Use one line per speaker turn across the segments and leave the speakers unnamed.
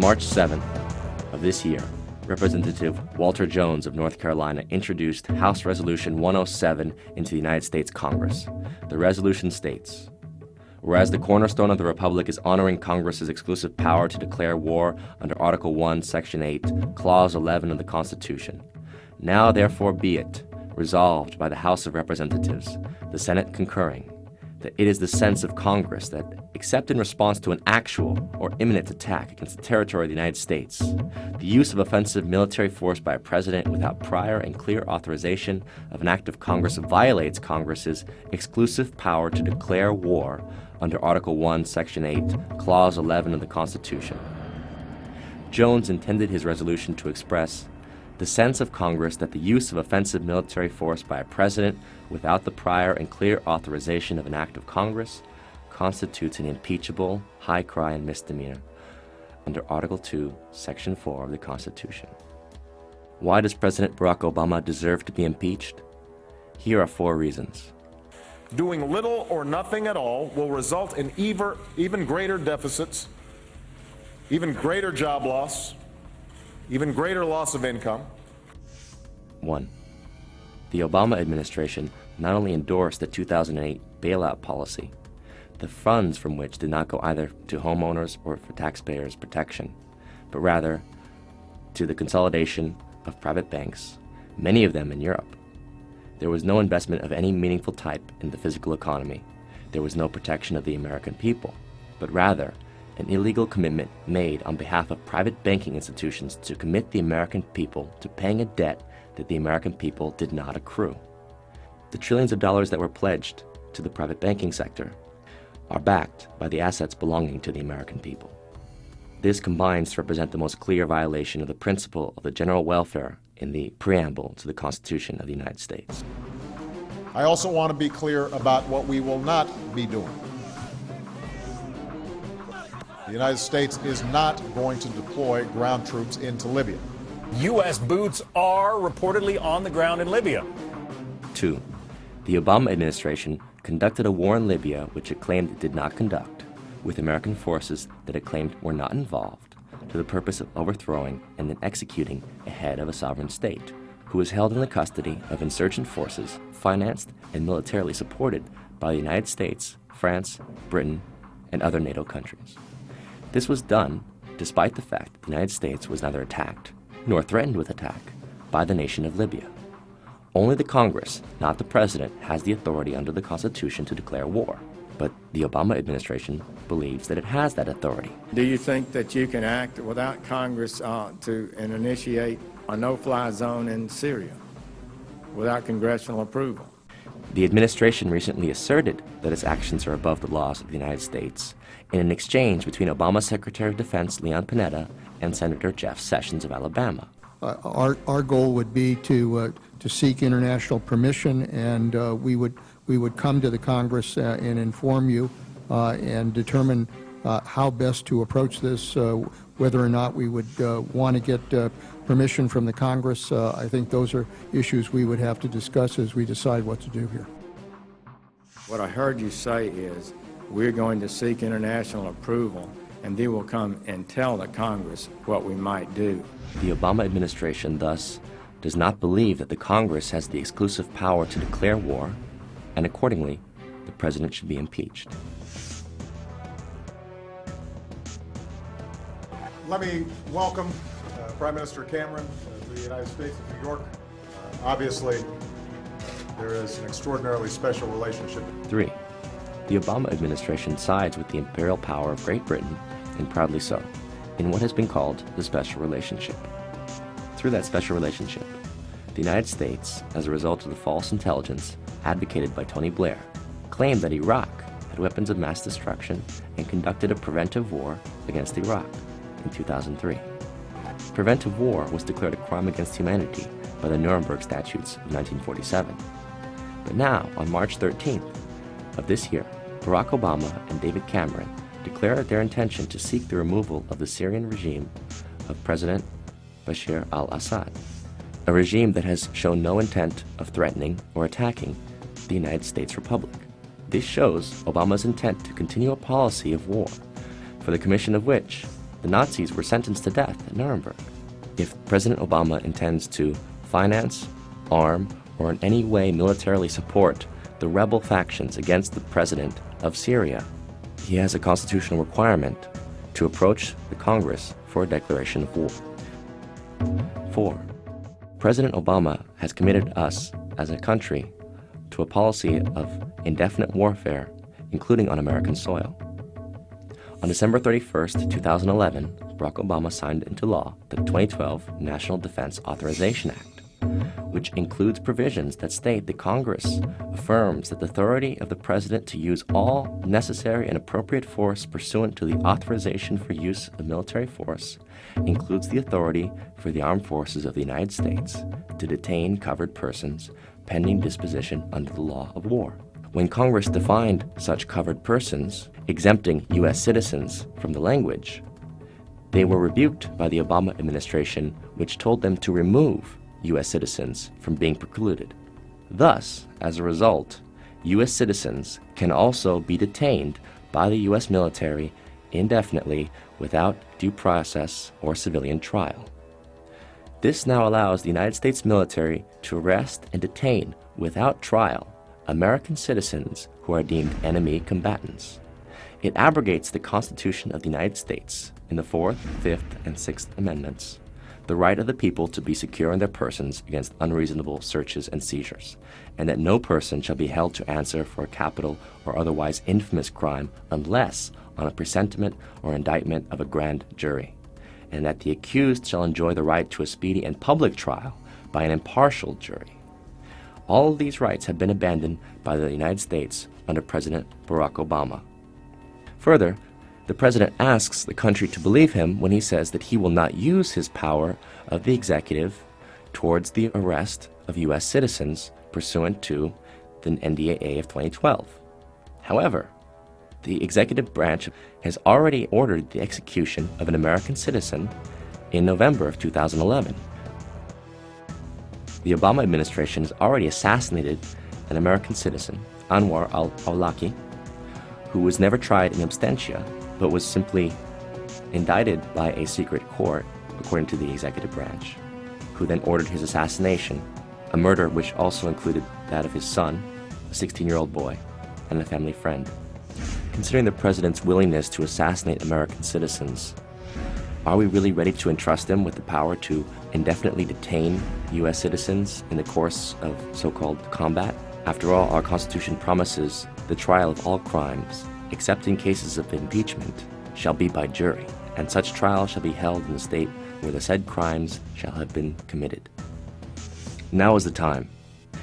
March 7th of this year, Representative Walter Jones of North Carolina introduced House Resolution 107 into the United States Congress. The resolution states, whereas the cornerstone of the Republic is honoring Congress's exclusive power to declare war under Article 1, Section 8, Clause 11 of the Constitution, now therefore be it resolved by the House of Representatives, the Senate concurring, that it is the sense of Congress that, except in response to an actual or imminent attack against the territory of the United States, the use of offensive military force by a president without prior and clear authorization of an act of Congress violates Congress's exclusive power to declare war under Article 1, Section 8, Clause 11 of the Constitution. Jones intended his resolution to express the sense of Congress that the use of offensive military force by a president without the prior and clear authorization of an act of Congress constitutes an impeachable, high crime misdemeanor under Article 2, Section 4 of the Constitution. Why does President Barack Obama deserve to be impeached? Here are 4 reasons.
Doing little or nothing at all will result in even greater deficits, even greater job loss, even greater loss of income.
1. The Obama administration not only endorsed the 2008 bailout policy, the funds from which did not go either to homeowners or for taxpayers' protection, but rather to the consolidation of private banks, many of them in Europe. There was no investment of any meaningful type in the physical economy. There was no protection of the American people, but rather an illegal commitment made on behalf of private banking institutions to commit the American people to paying a debt that the American people did not accrue. The trillions of dollars that were pledged to the private banking sector are backed by the assets belonging to the American people. This combines to represent the most clear violation of the principle of the general welfare in the preamble to the Constitution of the United States.
I also want to be clear about what we will not be doing. The United States is not going to deploy ground troops into Libya.
U.S. boots are reportedly on the ground in Libya.
2. The Obama administration conducted a war in Libya which it claimed it did not conduct, with American forces that it claimed were not involved, to the purpose of overthrowing and then executing a head of a sovereign state, who was held in the custody of insurgent forces financed and militarily supported by the United States, France, Britain, and other NATO countries. This was done despite the fact that the United States was neither attacked nor threatened with attack by the nation of Libya. Only the Congress, not the President, has the authority under the Constitution to declare war. But the Obama administration believes that it has that authority.
Do you think that you can act without Congress to initiate a no-fly zone in Syria without congressional approval?
The administration recently asserted that its actions are above the laws of the United States in an exchange between Obama Secretary of Defense Leon Panetta and Senator Jeff Sessions of Alabama.
Our goal would be to seek international permission, and we would come to the Congress and inform you and determine how best to approach this, whether or not we would want to get permission from the Congress. I think those are issues we would have to discuss as we decide what to do here.
What I heard you say is we're going to seek international approval, and then we'll come and tell the Congress what we might do.
The Obama administration, thus, does not believe that the Congress has the exclusive power to declare war, and accordingly, the President should be impeached.
Let me welcome Prime Minister Cameron to the United States of New York. Obviously, there is an extraordinarily special relationship.
3. The Obama administration sides with the imperial power of Great Britain, and proudly so, in what has been called the special relationship. Through that special relationship, the United States, as a result of the false intelligence advocated by Tony Blair, claimed that Iraq had weapons of mass destruction and conducted a preventive war against Iraq in 2003. Preventive war was declared a crime against humanity by the Nuremberg Statutes of 1947. But now, on March 13th of this year, Barack Obama and David Cameron declared their intention to seek the removal of the Syrian regime of President Bashar al-Assad, a regime that has shown no intent of threatening or attacking the United States Republic. This shows Obama's intent to continue a policy of war, for the commission of which the Nazis were sentenced to death at Nuremberg. If President Obama intends to finance, arm, or in any way militarily support the rebel factions against the president of Syria, he has a constitutional requirement to approach the Congress for a declaration of war. 4. President Obama has committed us as a country to a policy of indefinite warfare, including on American soil. On December 31st, 2011, Barack Obama signed into law the 2012 National Defense Authorization Act, which includes provisions that state that Congress affirms that the authority of the President to use all necessary and appropriate force pursuant to the authorization for use of military force includes the authority for the armed forces of the United States to detain covered persons pending disposition under the law of war. When Congress defined such covered persons, exempting U.S. citizens from the language, they were rebuked by the Obama administration, which told them to remove U.S. citizens from being precluded. Thus, as a result, U.S. citizens can also be detained by the U.S. military indefinitely without due process or civilian trial. This now allows the United States military to arrest and detain without trial American citizens who are deemed enemy combatants. It abrogates the Constitution of the United States in the 4th, 5th, and 6th Amendments, the right of the people to be secure in their persons against unreasonable searches and seizures, and that no person shall be held to answer for a capital or otherwise infamous crime unless on a presentiment or indictment of a grand jury, and that the accused shall enjoy the right to a speedy and public trial by an impartial jury. All of these rights have been abandoned by the United States under President Barack Obama. Further, the President asks the country to believe him when he says that he will not use his power of the executive towards the arrest of U.S. citizens pursuant to the NDAA of 2012. However, the executive branch has already ordered the execution of an American citizen in November of 2011. The Obama administration has already assassinated an American citizen, Anwar al-Awlaki, who was never tried in absentia, but was simply indicted by a secret court, according to the executive branch, who then ordered his assassination, a murder which also included that of his son, a 16-year-old boy, and a family friend. Considering the president's willingness to assassinate American citizens, are we really ready to entrust him with the power to indefinitely detain U.S. citizens in the course of so-called combat? After all, our Constitution promises the trial of all crimes, except in cases of impeachment, shall be by jury, and such trial shall be held in the state where the said crimes shall have been committed. Now is the time.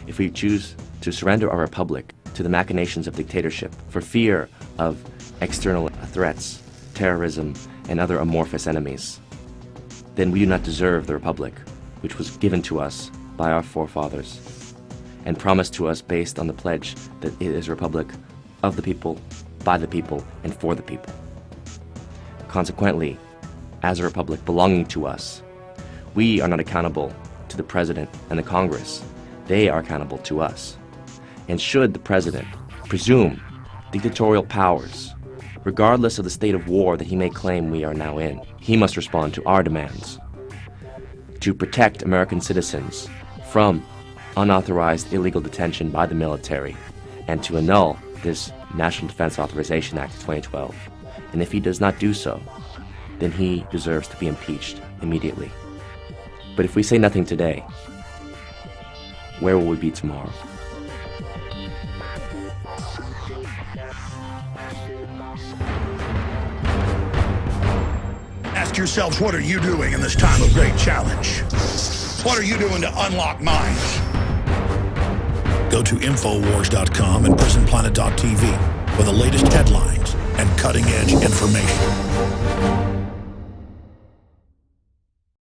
If we choose to surrender our republic to the machinations of dictatorship for fear of external threats, terrorism, and other amorphous enemies, then we do not deserve the republic which was given to us by our forefathers and promised to us based on the pledge that it is a republic of the people, by the people, and for the people. Consequently, as a republic belonging to us, we are not accountable to the President and the Congress. They are accountable to us. And should the President presume dictatorial powers, regardless of the state of war that he may claim we are now in, he must respond to our demands to protect American citizens from unauthorized illegal detention by the military and to annul this National Defense Authorization Act of 2012. And if he does not do so, then he deserves to be impeached immediately. But if we say nothing today, where will we be tomorrow?
Ask yourselves, what are you doing in this time of great challenge? What are you doing to unlock minds? Go to Infowars.com and PrisonPlanet.tv for the latest headlines and cutting-edge information.